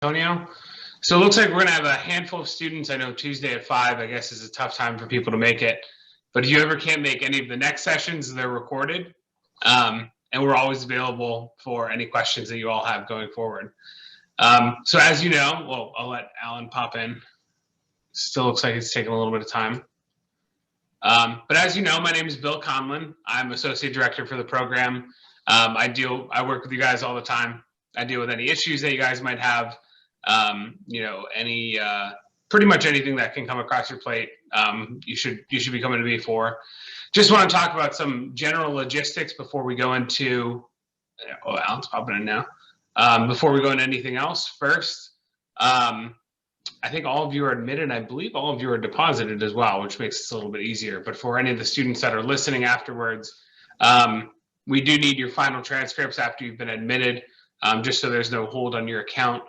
Antonio. So it looks like we're going to have a handful of students. I know Tuesday at 5, I guess, is a tough time for people to make it. But if you ever can't make any of the next sessions, they're recorded. And we're always available for any questions that you all have going forward. So as you know, well, I'll let Alan pop in. Still looks like it's taking a little bit of time. But as you know, my name is Bill Conlon. I'm Associate Director for the program. I work with you guys all the time. I deal with any issues that you guys might have. Pretty much anything that can come across your plate, you should be coming to me for. Just want to talk about some general logistics before we go into. Oh, Alan's popping in now. Before we go into anything else, first, I think all of you are admitted. I believe all of you are deposited as well, which makes it a little bit easier. But for any of the students that are listening afterwards, we do need your final transcripts after you've been admitted, just so there's no hold on your account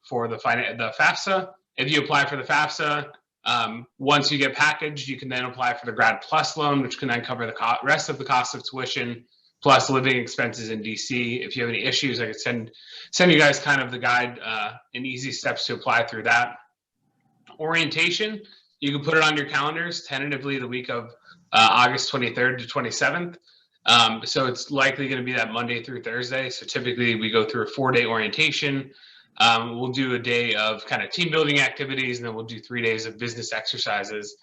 for the FAFSA. If you apply for the FAFSA, once you get packaged, you can then apply for the Grad Plus loan, which can then cover the rest of the cost of tuition plus living expenses in DC. If you have any issues, I could send you guys kind of the guide and easy steps to apply through that. Orientation, you can put it on your calendars tentatively the week of August 23rd to 27th. So it's likely going to be that Monday through Thursday. So typically we go through a 4-day orientation. We'll do a day of kind of team building activities, and then we'll do 3 days of business exercises.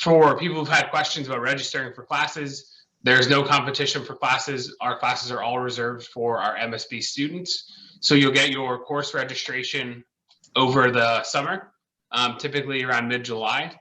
For people who've had questions about registering for classes, there's no competition for classes. Our classes are all reserved for our MSB students. So you'll get your course registration over the summer, typically around mid-July.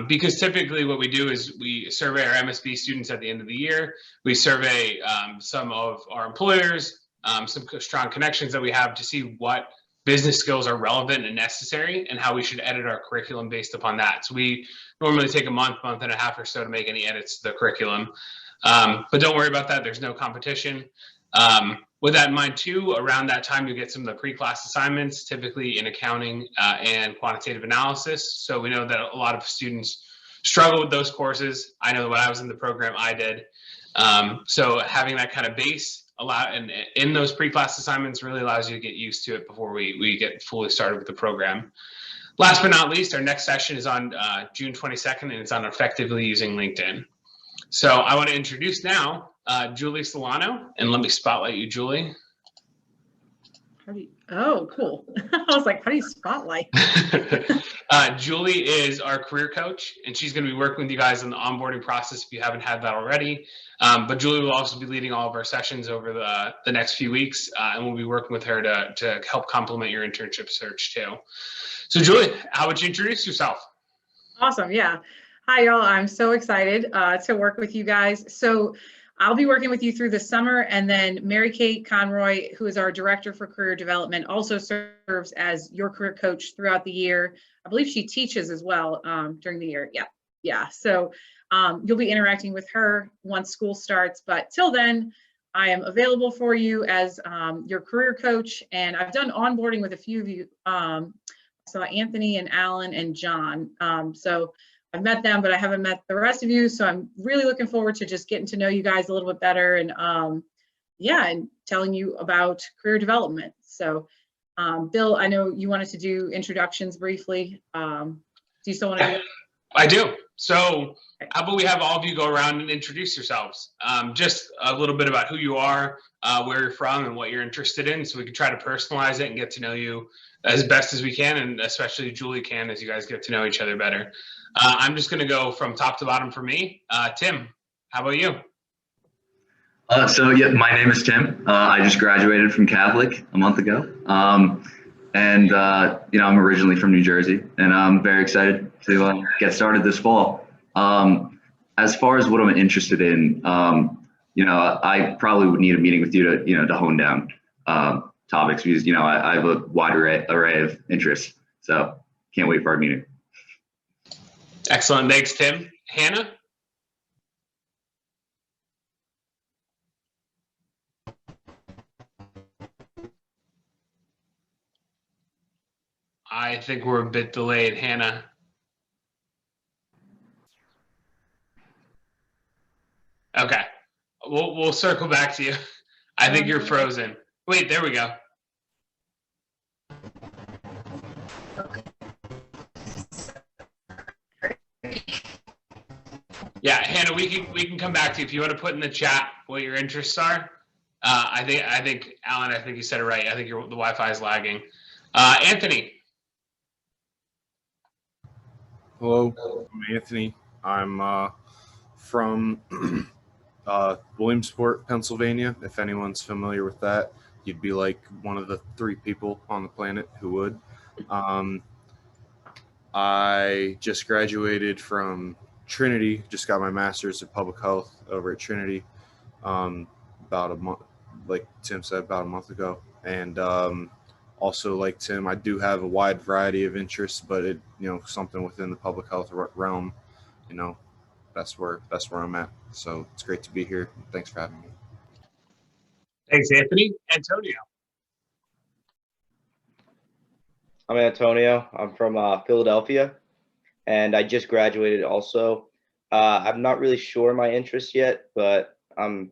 Because typically what we do is we survey our MSB students at the end of the year. We survey some of our employers, some strong connections that we have to see what business skills are relevant and necessary and how we should edit our curriculum based upon that. So we normally take a month and a half or so to make any edits to the curriculum. But don't worry about that. There's no competition. With that in mind too, around that time, you get some of the pre-class assignments, typically in accounting and quantitative analysis. So we know that a lot of students struggle with those courses. I know that when I was in the program, I did. So having that kind of base and in those pre-class assignments really allows you to get used to it before we get fully started with the program. Last but not least, our next session is on June 22nd, and it's on effectively using LinkedIn. So I want to introduce now Julie Solano, and let me spotlight you, Julie. Oh, cool. I was like, how do you spotlight? Julie is our career coach, and she's going to be working with you guys in the onboarding process if you haven't had that already. But Julie will also be leading all of our sessions over the next few weeks, and we'll be working with her to help complement your internship search too. So Julie, how would you introduce yourself? Awesome. Yeah. Hi, y'all. I'm so excited to work with you guys. So I'll be working with you through the summer, and then Mary Kate Conroy, who is our Director for Career Development, also serves as your career coach throughout the year. I believe she teaches as well during the year. Yeah. So you'll be interacting with her once school starts, but till then, I am available for you as your career coach, and I've done onboarding with a few of you. So Anthony and Alan and John. So I've met them, but I haven't met the rest of you. So I'm really looking forward to just getting to know you guys a little bit better and and telling you about career development. So Bill, I know you wanted to do introductions briefly. Do you still want to do that? I do. So how about we have all of you go around and introduce yourselves? Just a little bit about who you are, where you're from, and what you're interested in, so we can try to personalize it and get to know you as best as we can, and especially Julie can, as you guys get to know each other better. I'm just going to go from top to bottom for me. Tim, how about you? My name is Tim. I just graduated from Catholic a month ago. I'm originally from New Jersey, and I'm very excited to get started this fall. As far as what I'm interested in, I probably would need a meeting with you to hone down topics, because, I have a wide array of interests. So can't wait for our meeting. Excellent. Thanks, Tim. Hannah? I think we're a bit delayed, Hannah. Okay. We'll circle back to you. I think you're frozen. Wait, there we go. Yeah, Hannah, we can come back to you if you want to put in the chat what your interests are. I think Alan, I think you said it right. I think the Wi-Fi is lagging. Anthony. Hello, I'm Anthony. I'm from Williamsport, Pennsylvania. If anyone's familiar with that, you'd be like one of the 3 people on the planet who would. I just graduated from Trinity, just got my master's in public health over at Trinity about a month, like Tim said, about a month ago. And also, like Tim, I do have a wide variety of interests, but it, something within the public health realm, that's where I'm at. So it's great to be here. Thanks for having me. Thanks, Anthony. Antonio. I'm Antonio. I'm from Philadelphia, and I just graduated also. I'm not really sure my interests yet, but I'm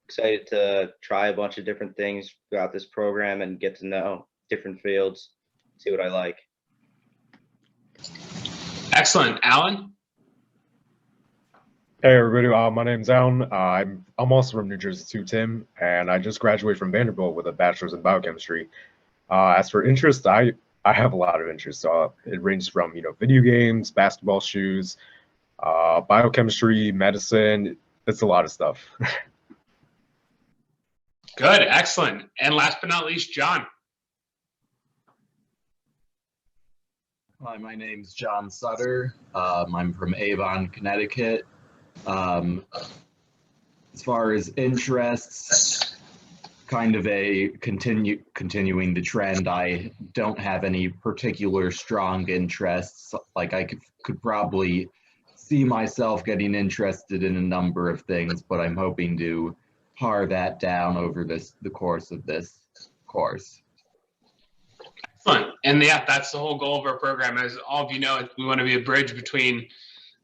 excited to try a bunch of different things throughout this program and get to know different fields, see what I like. Excellent. Alan? Hey everybody, my name's Alan. I'm also from New Jersey too, Tim, and I just graduated from Vanderbilt with a bachelor's in biochemistry. As for interest, I have a lot of interests. It ranges from video games, basketball shoes, biochemistry, medicine. It's a lot of stuff. Good, excellent. And last but not least, John. Hi, my name's John Sutter. I'm from Avon, Connecticut. As far as interests, kind of a continuing the trend. I don't have any particular strong interests. Like I could probably see myself getting interested in a number of things, but I'm hoping to pare that down over the course of this course. Excellent. And yeah, that's the whole goal of our program. As all of you know, we want to be a bridge between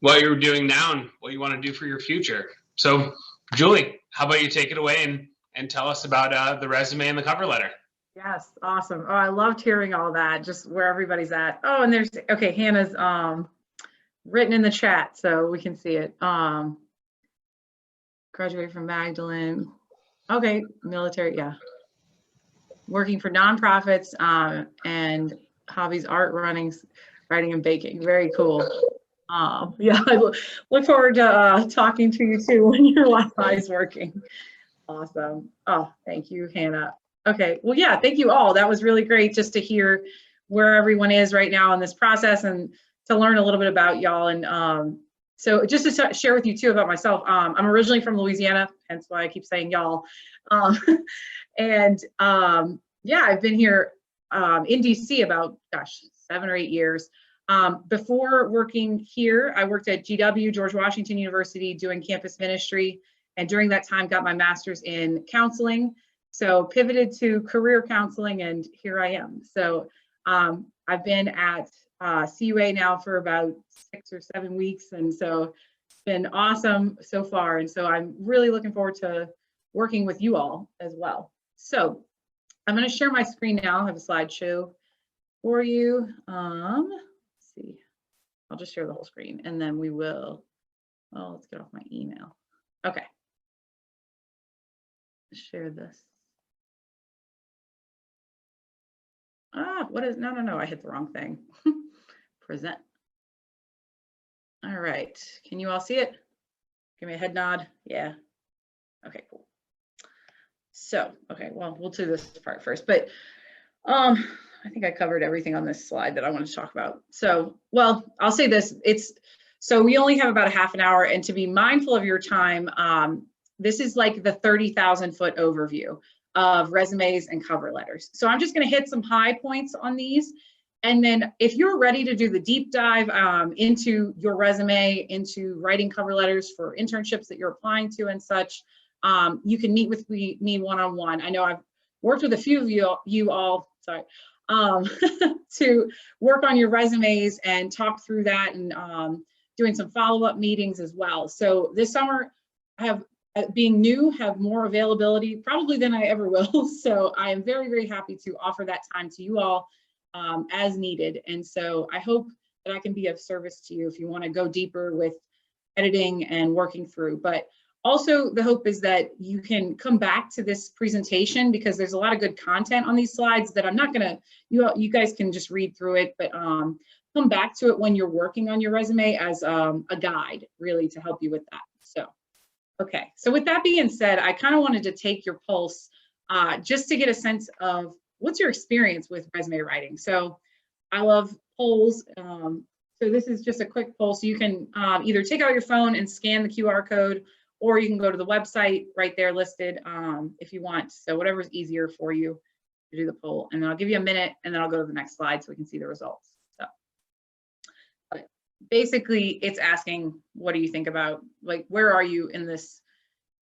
what you're doing now and what you want to do for your future. So Julie, how about you take it away and tell us about the resume and the cover letter? Yes, awesome. Oh, I loved hearing all that, just where everybody's at. Oh, and there's, okay, Hannah's written in the chat, so we can see it. Graduated from Magdalene. Okay, military, yeah. Working for nonprofits and hobbies, art, writing, and baking. Very cool. Yeah, I look forward to talking to you too when your Wi-Fi is working. Awesome. Oh, thank you, Hannah. Okay, well, yeah, thank you all. That was really great just to hear where everyone is right now in this process and to learn a little bit about y'all. And so just to share with you too about myself, I'm originally from Louisiana, hence why I keep saying y'all. Yeah, I've been here in DC about, gosh, 7 or 8 years. Before working here, I worked at GW, George Washington University, doing campus ministry. And during that time, got my master's in counseling. So pivoted to career counseling, and here I am. So I've been at CUA now for about 6 or 7 weeks. And so it's been awesome so far. And so I'm really looking forward to working with you all as well. So I'm going to share my screen now. I have a slideshow for you. Let's see. I'll just share the whole screen and then we will, well, let's get off my email. Okay. Share this. What is, no, I hit the wrong thing. Present. All right, can you all see it? Give me a head nod, yeah. Okay, cool. So, okay, well, we'll do this part first, but I think I covered everything on this slide that I wanted to talk about. So, well, I'll say this, so we only have about a half an hour, and to be mindful of your time, this is like the 30,000 foot overview of resumes and cover letters. So I'm just going to hit some high points on these. And then if you're ready to do the deep dive into your resume, into writing cover letters for internships that you're applying to and such, you can meet with me one-on-one. I know I've worked with a few of you all, sorry, to work on your resumes and talk through that, and doing some follow-up meetings as well. So this summer, being new, have more availability probably than I ever will. So I am very, very happy to offer that time to you all as needed. And so I hope that I can be of service to you if you want to go deeper with editing and working through. But also the hope is that you can come back to this presentation, because there's a lot of good content on these slides that I'm not gonna, you guys can just read through it, but come back to it when you're working on your resume as a guide, really, to help you with that. So, okay, so with that being said, I kind of wanted to take your pulse just to get a sense of what's your experience with resume writing. So I love polls. So this is just a quick poll. So you can either take out your phone and scan the QR code, or you can go to the website right there listed if you want. So whatever's easier for you to do the poll. And then I'll give you a minute, and then I'll go to the next slide so we can see the results. So but basically it's asking, what do you think about, like, where are you in this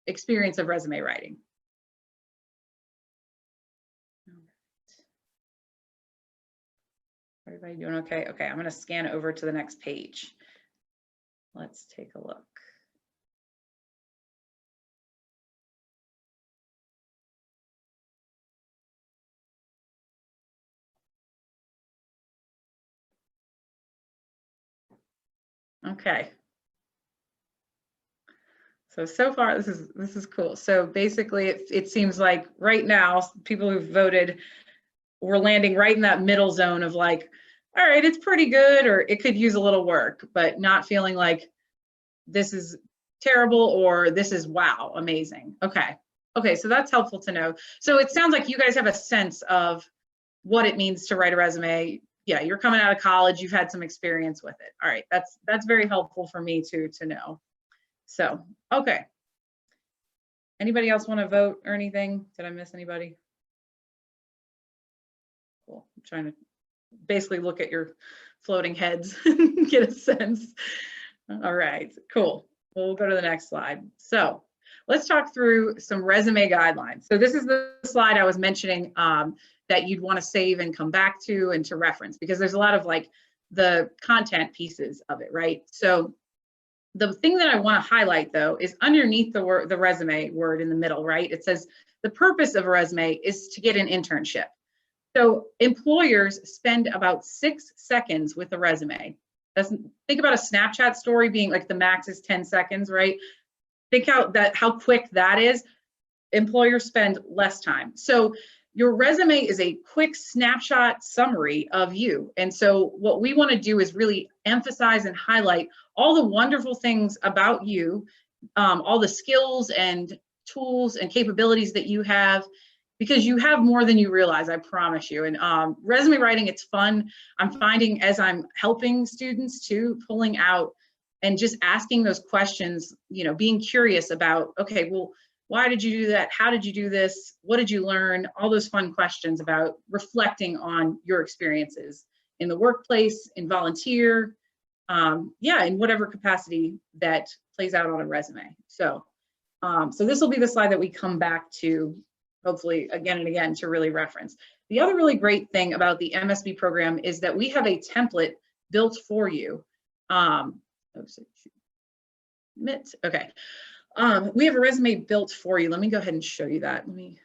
experience of resume writing? Everybody doing okay? Okay, I'm going to scan over to the next page. Let's take a look. Okay. So far this is cool. So basically it seems like right now people who've voted, we're landing right in that middle zone of like, all right, it's pretty good, or it could use a little work, but not feeling like this is terrible or this is wow, amazing. Okay. Okay, so that's helpful to know. So it sounds like you guys have a sense of what it means to write a resume. Yeah, you're coming out of college, you've had some experience with it. All right, that's very helpful for me to know. So, okay. Anybody else want to vote or anything? Did I miss anybody? Cool. I'm trying to basically look at your floating heads and get a sense. All right, cool. We'll go to the next slide. So let's talk through some resume guidelines. So this is the slide I was mentioning that you'd want to save and come back to and to reference, because there's a lot of like the content pieces of it, right? So the thing that I want to highlight though is underneath the word, the resume word in the middle, right? It says the purpose of a resume is to get an internship. So employers spend about 6 seconds with a resume. Think about a Snapchat story being like the max is 10 seconds, right? Think how quick that is. Employers spend less time. So your resume is a quick snapshot summary of you. And so what we want to do is really emphasize and highlight all the wonderful things about you, all the skills and tools and capabilities that you have, because you have more than you realize, I promise you. And resume writing, it's fun. I'm finding as I'm helping students too, pulling out and just asking those questions, you know, being curious about, okay, well, why did you do that? How did you do this? What did you learn? All those fun questions about reflecting on your experiences in the workplace, in volunteer, yeah, in whatever capacity that plays out on a resume. So, so this will be the slide that we come back to, hopefully again and again, to really reference. The other really great thing about the MSB program is that we have a template built for you. Okay. We have a resume built for you. Let me go ahead and show you that. Let me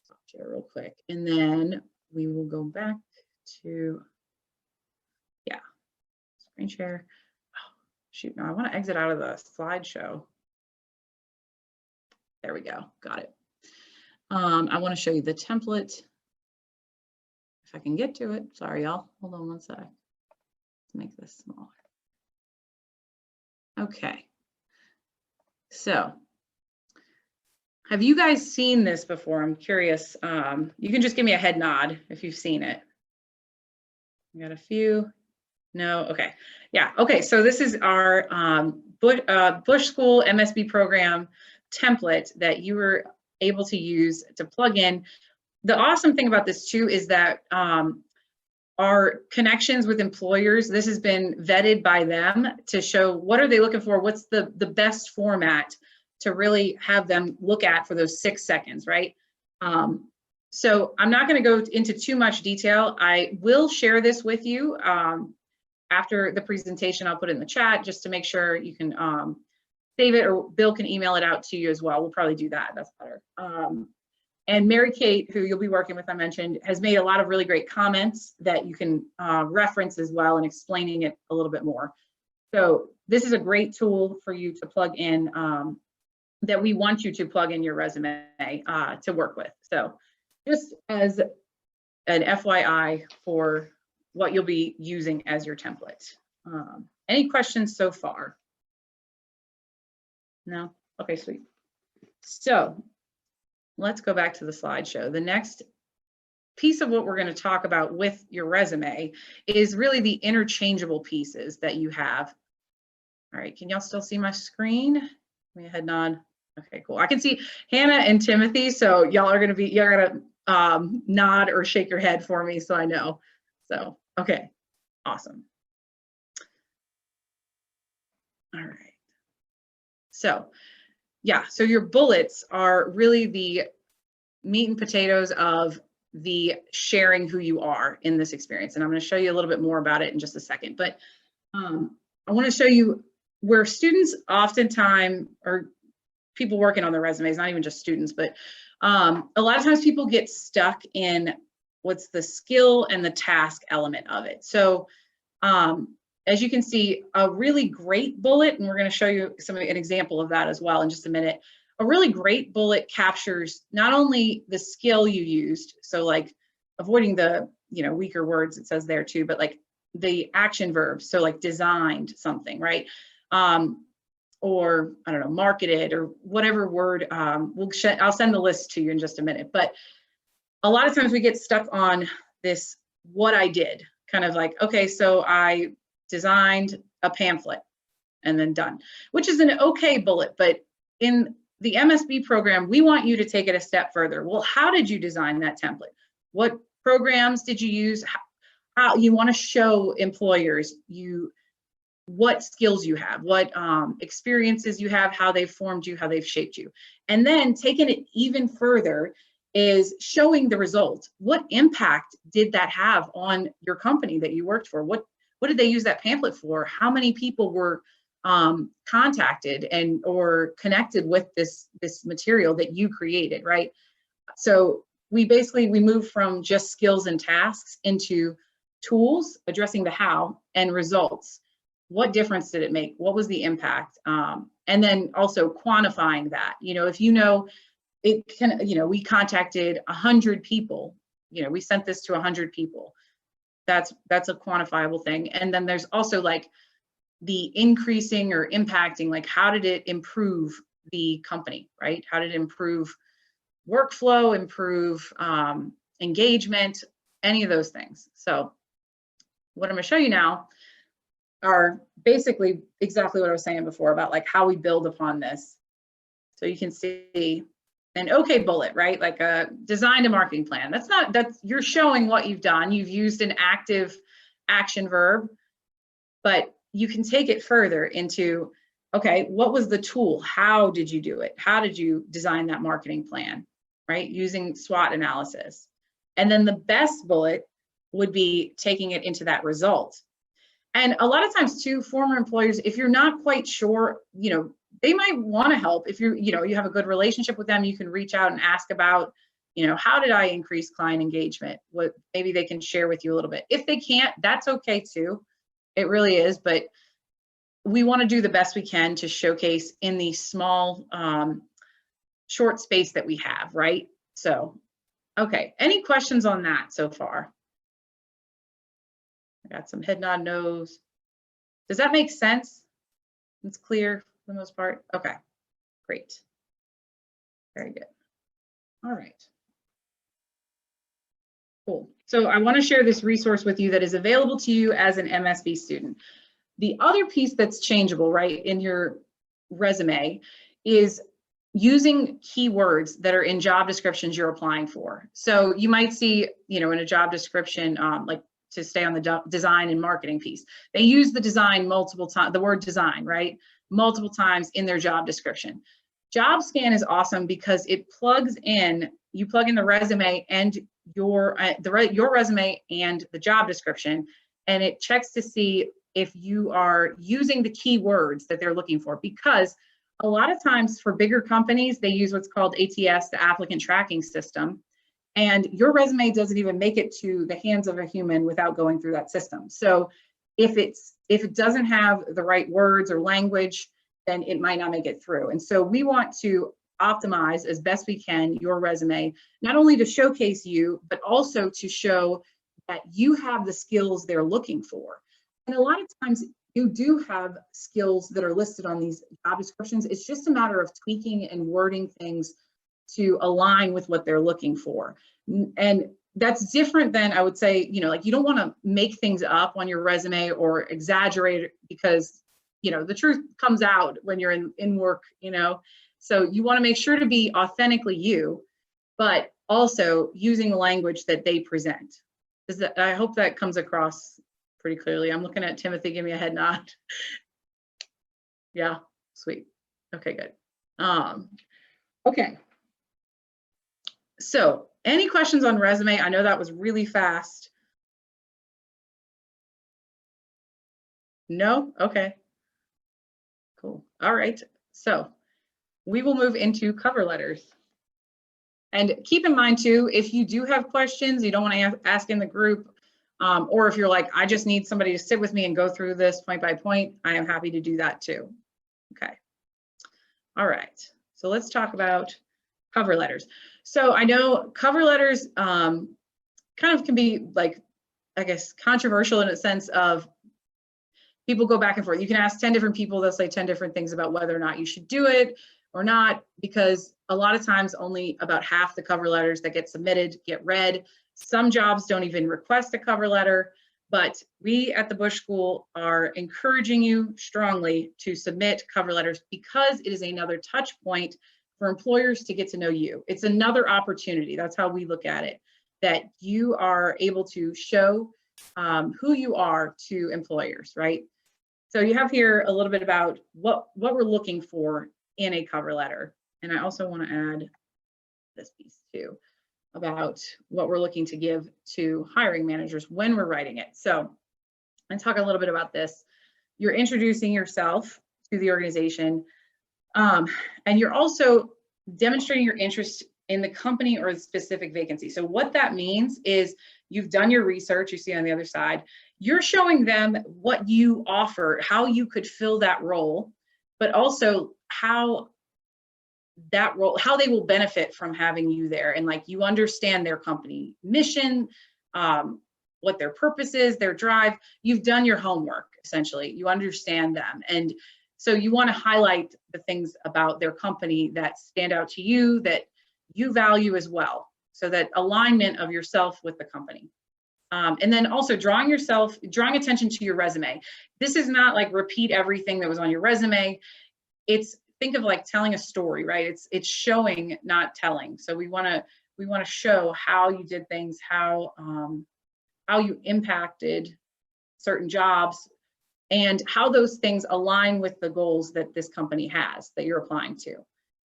stop share real quick, and then we will go back to, yeah, screen share. Oh, shoot, no, I want to exit out of the slideshow. There we go, got it. I want to show you the template. If I can get to it, sorry y'all, hold on one sec. Let's make this smaller. Okay. So, have you guys seen this before? I'm curious. You can just give me a head nod if you've seen it. We got a few. No, okay. Yeah, okay. So this is our Bush School MSB program template that you were able to use to plug in. The awesome thing about this too is that our connections with employers, this has been vetted by them to show what are they looking for, what's the best format to really have them look at for those 6 seconds, right? So I'm not going to go into too much detail. I will share this with you after the presentation. I'll put it in the chat just to make sure you can save it, or Bill can email it out to you as well. We'll probably do that, that's better. And Mary Kate, who you'll be working with, I mentioned, has made a lot of really great comments that you can reference as well in explaining it a little bit more. So this is a great tool for you to plug in, that we want you to plug in your resume to work with. So just as an FYI for what you'll be using as your template. Any questions so far? No? Okay, sweet. So let's go back to the slideshow. The next piece of what we're going to talk about with your resume is really the interchangeable pieces that you have. All right, can y'all still see my screen? Give me a head nod. Okay, cool. I can see Hannah and Timothy, so y'all are going to nod or shake your head for me so I know. So, okay, awesome. All right. So, yeah, so your bullets are really the meat and potatoes of the sharing who you are in this experience. And I'm going to show you a little bit more about it in just a second. But I want to show you where students oftentimes, or people working on their resumes, not even just students, but a lot of times people get stuck in what's the skill and the task element of it. So as you can see, a really great bullet, and we're going to show you an example of that as well in just a minute. A really great bullet captures not only the skill you used, so like avoiding the weaker words it says there too, but like the action verbs, so like designed something, right? Or I don't know, marketed or whatever word. I'll send the list to you in just a minute. But a lot of times we get stuck on this, what I did, kind of like, okay, so I designed a pamphlet and then done, which is an okay bullet. But in the MSB program, we want you to take it a step further. Well, how did you design that template? What programs did you use? How you want to show employers what skills you have, what experiences you have, how they've formed you, how they've shaped you. And then taking it even further is showing the result. What impact did that have on your company that you worked for? What did they use that pamphlet for? How many people were contacted or connected with this material that you created, right? So we move from just skills and tasks into tools, addressing the how, and results. What difference did it make? What was the impact? And then also quantifying that. If it can, we contacted 100 people, we sent this to 100 people. That's a quantifiable thing. And then there's also like the increasing or impacting, like how did it improve the company, right? How did it improve workflow, improve engagement, any of those things. So what I'm going to show you now are basically exactly what I was saying before about like how we build upon this. So you can see an okay bullet, right? Like a designed a marketing plan. That's you're showing what you've done. You've used an active action verb, but you can take it further into, okay, what was the tool? How did you do it? How did you design that marketing plan, right? Using SWOT analysis. And then the best bullet would be taking it into that result. And a lot of times too, former employers, if you're not quite sure, they might want to help. If you have a good relationship with them, you can reach out and ask about, how did I increase client engagement? What maybe they can share with you a little bit. If they can't, that's okay too. It really is. But we want to do the best we can to showcase in the small, short space that we have, right? So, okay. Any questions on that so far? I got some head nod, nose. Does that make sense? It's clear for the most part. Okay, great. Very good. All right. Cool. So I want to share this resource with you that is available to you as an MSB student. The other piece that's changeable, right, in your resume is using keywords that are in job descriptions you're applying for. So you might see, in a job description, like to stay on the design and marketing piece, they use the design multiple times, the word design, right, multiple times in their job description. Job scan is awesome because it plugs in, you plug in the resume and your resume and the job description, and it checks to see if you are using the keywords that they're looking for, because a lot of times for bigger companies, they use what's called ATS, the applicant tracking system. And your resume doesn't even make it to the hands of a human without going through that system. So if it doesn't have the right words or language, then it might not make it through. And so we want to optimize as best we can your resume, not only to showcase you, but also to show that you have the skills they're looking for. And a lot of times you do have skills that are listed on these job descriptions. It's just a matter of tweaking and wording things to align with what they're looking for. And that's different than, I would say, like, you don't want to make things up on your resume or exaggerate it, because, the truth comes out when you're in work, So you want to make sure to be authentically you, but also using the language that they present. I hope that comes across pretty clearly. I'm looking at Timothy, give me a head nod. Yeah, sweet. Okay, good. Okay. So any questions on resume? I know that was really fast. No? Okay. Cool. All right. So we will move into cover letters. And keep in mind too, if you do have questions, you don't want to ask in the group, or if you're like, I just need somebody to sit with me and go through this point by point, I am happy to do that too. Okay. All right. So let's talk about cover letters. So I know cover letters kind of can be, like, I guess, controversial in a sense of people go back and forth. You can ask 10 different people, they'll say 10 different things about whether or not you should do it or not, because a lot of times only about half the cover letters that get submitted get read. Some jobs don't even request a cover letter, but we at the Bush School are encouraging you strongly to submit cover letters, because it is another touch point for employers to get to know you. It's another opportunity. That's how we look at it, that you are able to show who you are to employers, right? So you have here a little bit about what we're looking for in a cover letter. And I also want to add this piece too, about what we're looking to give to hiring managers when we're writing it. So let's talk a little bit about this. You're introducing yourself to the organization, and you're also demonstrating your interest in the company or a specific vacancy. So what that means is you've done your research, you see on the other side, you're showing them what you offer, how you could fill that role, but also how that role, how they will benefit from having you there. And like, you understand their company mission, what their purpose is, their drive. You've done your homework, essentially. You understand them. And so you want to highlight the things about their company that stand out to you, that you value as well. So that alignment of yourself with the company. And then also drawing attention to your resume. This is not like repeat everything that was on your resume. It's, think of like telling a story, right? It's showing, not telling. So we want to show how you did things, how you impacted certain jobs, and how those things align with the goals that this company has that you're applying to.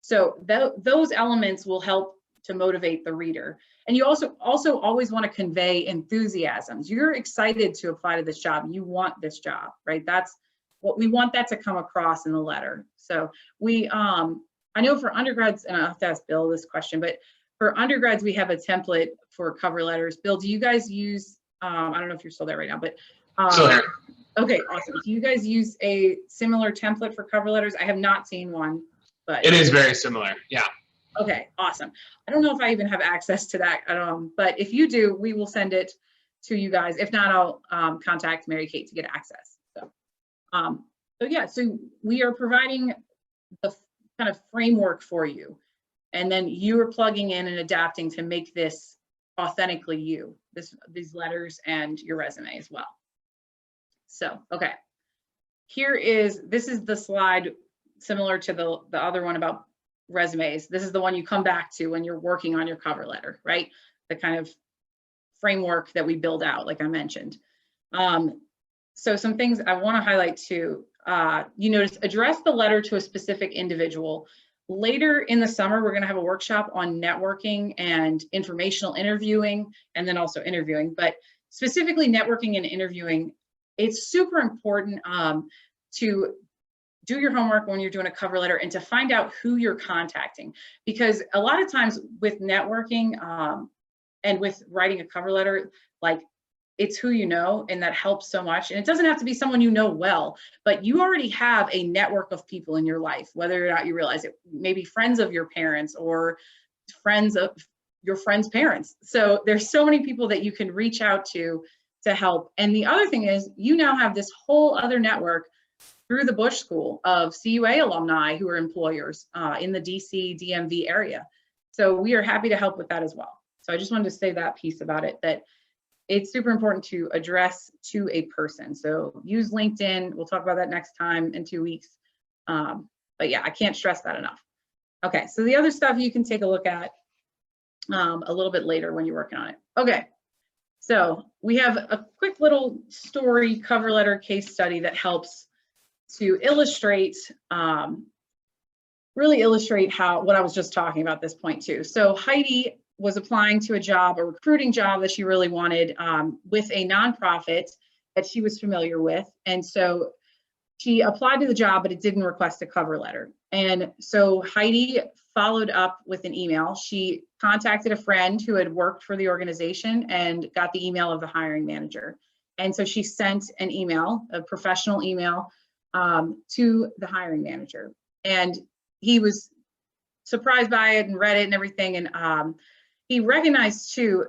So those elements will help to motivate the reader. And you also always want to convey enthusiasms. You're excited to apply to this job. You want this job, right? That's what we want that to come across in the letter. So we, I know for undergrads, and I'll have to ask Bill this question, but for undergrads, we have a template for cover letters. Bill, do you guys use, I don't know if you're still there right now, but. Still here. Okay, awesome. Do you guys use a similar template for cover letters? I have not seen one, but. It is very similar, yeah. Okay, awesome. I don't know if I even have access to that, but if you do, we will send it to you guys. If not, I'll contact Mary Kate to get access. So yeah, so we are providing the kind of framework for you, and then you are plugging in and adapting to make this authentically you, these letters and your resume as well. So, okay, this is the slide similar to the other one about resumes. This is the one you come back to when you're working on your cover letter, right? The kind of framework that we build out, like I mentioned. So some things I want to highlight too. You notice, address the letter to a specific individual. Later in the summer, we're going to have a workshop on networking and informational interviewing, and then also interviewing, but specifically networking and interviewing. It's super important to do your homework when you're doing a cover letter and to find out who you're contacting. Because a lot of times with networking and with writing a cover letter, like it's who you know, and that helps so much. And it doesn't have to be someone you know well, but you already have a network of people in your life, whether or not you realize it, maybe friends of your parents or friends of your friends' parents. So there's so many people that you can reach out to help. And the other thing is, you now have this whole other network through the Bush School of CUA alumni who are employers in the DC, DMV area. So we are happy to help with that as well. So I just wanted to say that piece about it, that it's super important to address to a person. So use LinkedIn. We'll talk about that next time in 2 weeks. But yeah, I can't stress that enough. Okay, so the other stuff you can take a look at a little bit later when you're working on it. Okay, so we have a quick little story cover letter case study that helps to illustrate, really illustrate what I was just talking about this point too. So Heidi was applying to a recruiting job that she really wanted with a nonprofit that she was familiar with. And so she applied to the job, but it didn't request a cover letter. And so Heidi followed up with an email. She contacted a friend who had worked for the organization and got the email of the hiring manager. And so she sent an email, a professional email, to the hiring manager. And he was surprised by it and read it and everything. And he recognized too,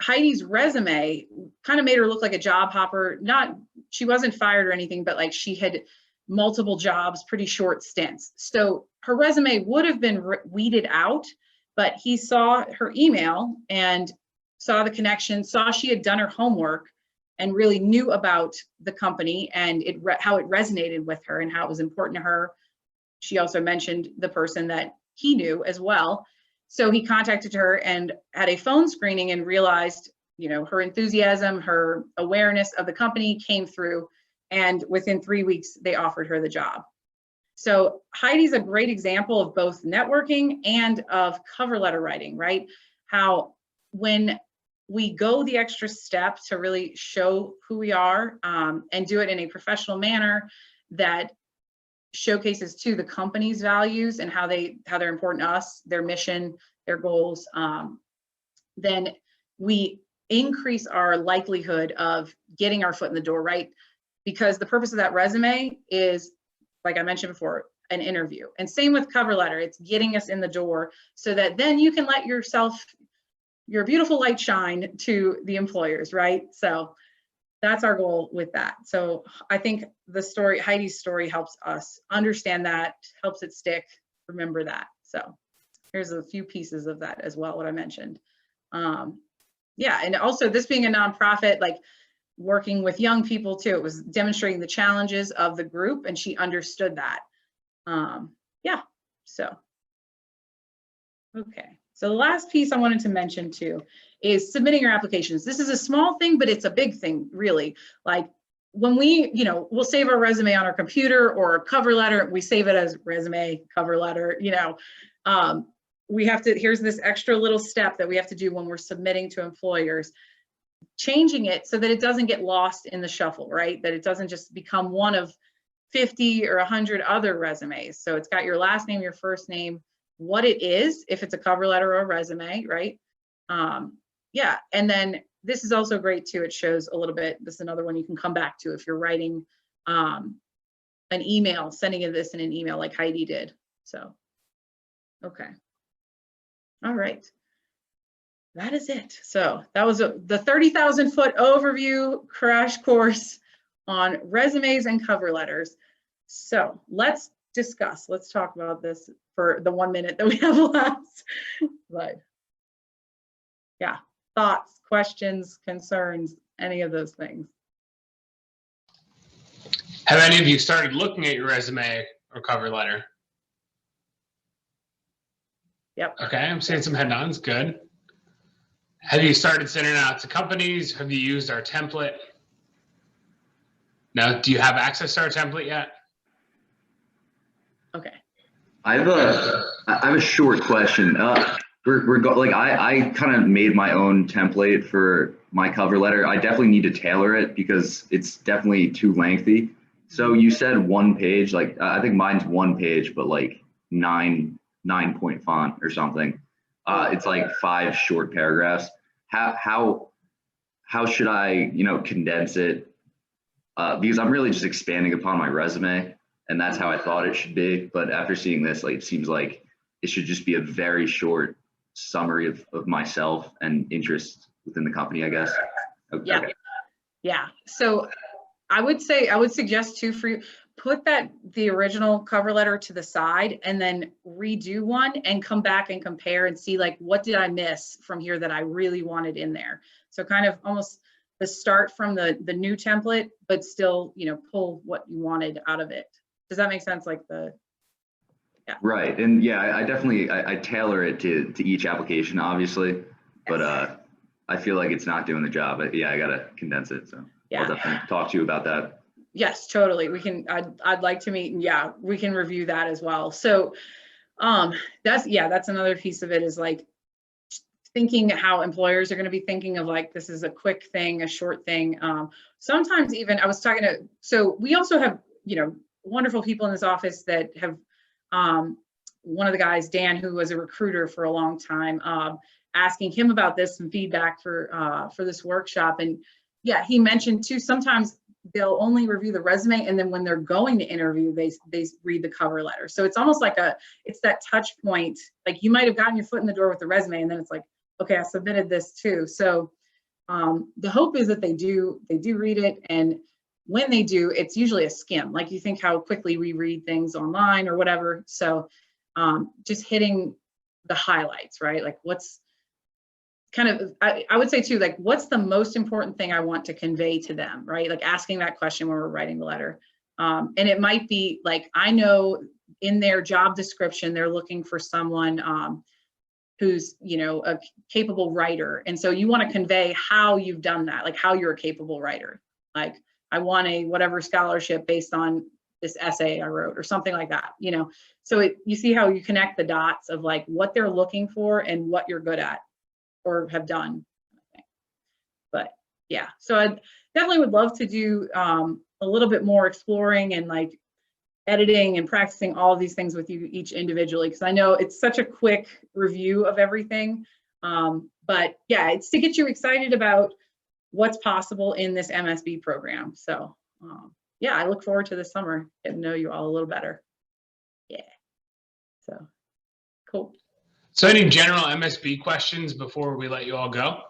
Heidi's resume kind of made her look like a job hopper. She wasn't fired or anything, but like she had multiple jobs, pretty short stints. So her resume would have been weeded out, but he saw her email and saw the connection, saw she had done her homework and really knew about the company and how it resonated with her and how it was important to her. She also mentioned the person that he knew as well. So he contacted her and had a phone screening and realized, her enthusiasm, her awareness of the company came through. And within 3 weeks, they offered her the job. So Heidi's a great example of both networking and of cover letter writing, right? How when we go the extra step to really show who we are and do it in a professional manner that showcases to the company's values and how they're important to us, their mission, their goals, then we increase our likelihood of getting our foot in the door, right? Because the purpose of that resume is, like I mentioned before, an interview. And same with cover letter, it's getting us in the door so that then you can let your beautiful light shine to the employers, right? So that's our goal with that. So I think Heidi's story helps us understand that, helps it stick, remember that. So here's a few pieces of that as well, what I mentioned. Yeah, and also this being a nonprofit, like working with young people too, it was demonstrating the challenges of the group and she understood that. Yeah, so, okay. So the last piece I wanted to mention too is submitting your applications. This is a small thing, but it's a big thing, really. Like when we'll save our resume on our computer or a cover letter, we save it as resume, cover letter, here's this extra little step that we have to do when we're submitting to employers, changing it so that it doesn't get lost in the shuffle, right? That it doesn't just become one of 50 or 100 other resumes. So it's got your last name, your first name, what it is, if it's a cover letter or a resume, right? Yeah, and then this is also great too. It shows a little bit, this is another one you can come back to if you're writing an email, sending this in an email like Heidi did. So, okay. All right. That is it. So that was the 30,000 foot overview crash course on resumes and cover letters. So let's talk about this for the 1 minute that we have left. But yeah, thoughts, questions, concerns, any of those things. Have any of you started looking at your resume or cover letter? Yep. Okay, I'm seeing some head nods, good. Have you started sending it out to companies? Have you used our template? No, do you have access to our template yet? Okay. I have a short question. I kind of made my own template for my cover letter. I definitely need to tailor it because it's definitely too lengthy. So you said 1 page, like I think mine's 1 page, but like 9 point font or something. It's like 5 short paragraphs. How should I, condense it? Because I'm really just expanding upon my resume, and that's how I thought it should be. But after seeing this, like, it seems like it should just be a very short summary of myself and interest within the company, I guess. Okay. Yeah. Yeah. So I would suggest too for you, put the original cover letter to the side and then redo one and come back and compare and see like, what did I miss from here that I really wanted in there? So kind of almost the start from the new template, but still, pull what you wanted out of it. Does that make sense? Like yeah. Right. And yeah, I definitely, I tailor it to each application, obviously, but I feel like it's not doing the job. But yeah, I got to condense it. So yeah. I'll definitely talk to you about that. Yes, totally. We can, I'd like to meet, and yeah, we can review that as well. So that's another piece of it, is like thinking how employers are going to be thinking of like, this is a quick thing, a short thing. Sometimes even I was talking to, so we also have, wonderful people in this office that have, one of the guys, Dan, who was a recruiter for a long time, asking him about this, some feedback for this workshop. And yeah, he mentioned too, sometimes they'll only review the resume, and then when they're going to interview, they read the cover letter. So it's almost like it's that touch point. Like you might have gotten your foot in the door with the resume, and then it's like, okay, I submitted this too. So the hope is that they do read it, and when they do, it's usually a skim. Like you think how quickly we read things online or whatever. So just hitting the highlights, right? Like what's kind of, I would say too, like what's the most important thing I want to convey to them, right? Like asking that question when we're writing the letter. And it might be like, I know in their job description, they're looking for someone who's, a capable writer. And so you want to convey how you've done that, like how you're a capable writer. Like I won a whatever scholarship based on this essay I wrote or something like that, So you see how you connect the dots of like what they're looking for and what you're good at or have done. But yeah, so I definitely would love to do a little bit more exploring and like editing and practicing all of these things with you each individually, because I know it's such a quick review of everything. But yeah, it's to get you excited about what's possible in this MSB program. So yeah, I look forward to this summer, getting to know you all a little better. Yeah, so cool. So any general MSB questions before we let you all go?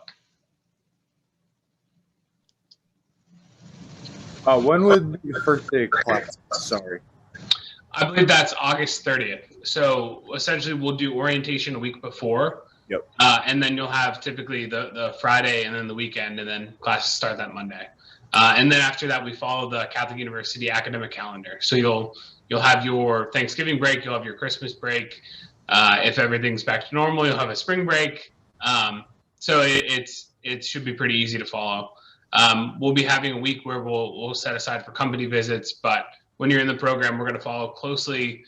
When would be the first day of class? Sorry. I believe that's August 30th. So essentially we'll do orientation a week before. Yep. And then you'll have typically the Friday and then the weekend, and then classes start that Monday. And then after that, we follow the Catholic University academic calendar. So you'll have your Thanksgiving break, you'll have your Christmas break. If everything's back to normal, you'll have a spring break. So it should be pretty easy to follow. We'll be having a week where we'll set aside for company visits, but when you're in the program, we're going to follow closely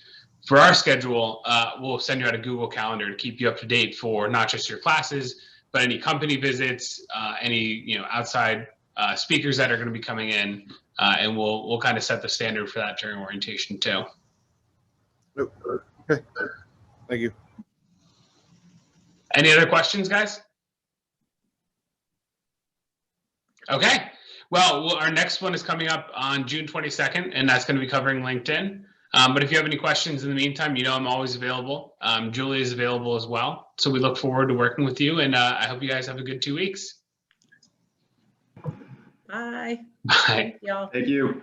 for our schedule. We'll send you out a Google Calendar to keep you up to date for not just your classes, but any company visits, any outside speakers that are going to be coming in, and we'll kind of set the standard for that during orientation too. Okay. Thank you. Any other questions, guys? Okay. Well, our next one is coming up on June 22nd, and that's going to be covering LinkedIn. But if you have any questions in the meantime, I'm always available. Julie is available as well. So we look forward to working with you, and I hope you guys have a good 2 weeks. Bye. Bye. Y'all. Thank you.